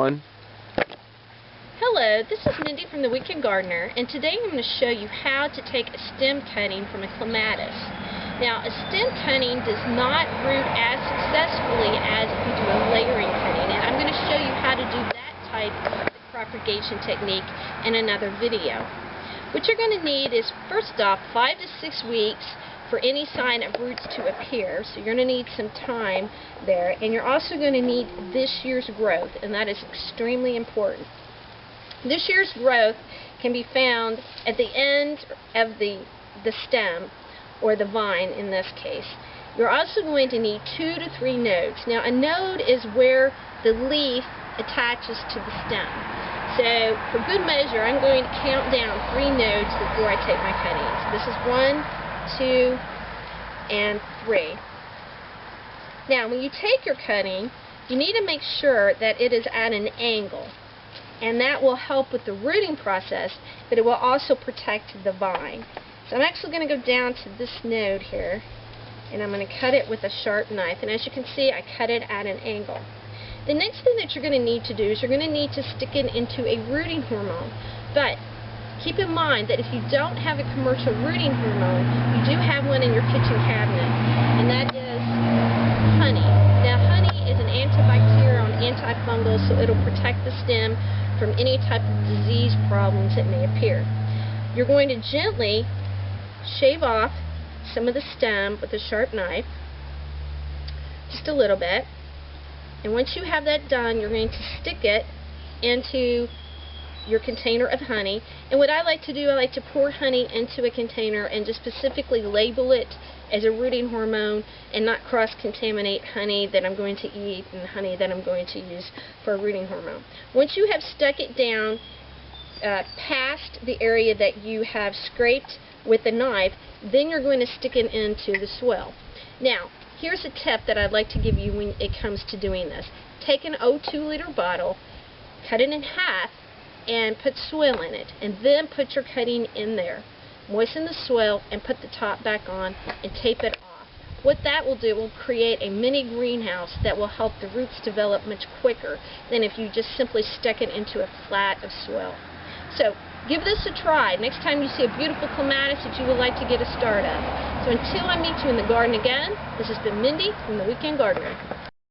One. Hello, this is Mindy from the Weekend Gardener, and today I'm going to show you how to take a stem cutting from a clematis. Now, a stem cutting does not root as successfully as if you do a layering cutting, and I'm going to show you how to do that type of propagation technique in another video. What you're going to need is, first off, 5 to 6 weeks for any sign of roots to appear, so you're going to need some time there, and you're also going to need this year's growth, and that is extremely important. This year's growth can be found at the end of the stem, or the vine in this case. You're also going to need 2 to 3 nodes. Now, a node is where the leaf attaches to the stem. So, for good measure, I'm going to count down 3 nodes before I take my cuttings. This is 1, 2, and 3. Now, when you take your cutting, you need to make sure that it is at an angle. And that will help with the rooting process, but it will also protect the vine. So I'm actually going to go down to this node here, and I'm going to cut it with a sharp knife. And as you can see, I cut it at an angle. The next thing that you're going to need to do is you're going to need to stick it into a rooting hormone. But keep in mind that if you don't have a commercial rooting hormone, you do have one in your kitchen cabinet, and that is honey. Now, honey is an antibacterial and antifungal, so it'll protect the stem from any type of disease problems that may appear. You're going to gently shave off some of the stem with a sharp knife, just a little bit, and once you have that done, you're going to stick it into your container of honey. And what I like to do, I like to pour honey into a container and just specifically label it as a rooting hormone and not cross-contaminate honey that I'm going to eat and honey that I'm going to use for a rooting hormone. Once you have stuck it down past the area that you have scraped with a knife, then you're going to stick it into the soil. Now, here's a tip that I'd like to give you when it comes to doing this. Take an 0.2-liter bottle, cut it in half, and put soil in it, and then put your cutting in there. Moisten the soil and put the top back on and tape it off. What that will do will create a mini greenhouse that will help the roots develop much quicker than if you just simply stuck it into a flat of soil. So give this a try next time you see a beautiful clematis that you would like to get a start of. So until I meet you in the garden again, this has been Mindy from the Weekend Gardener.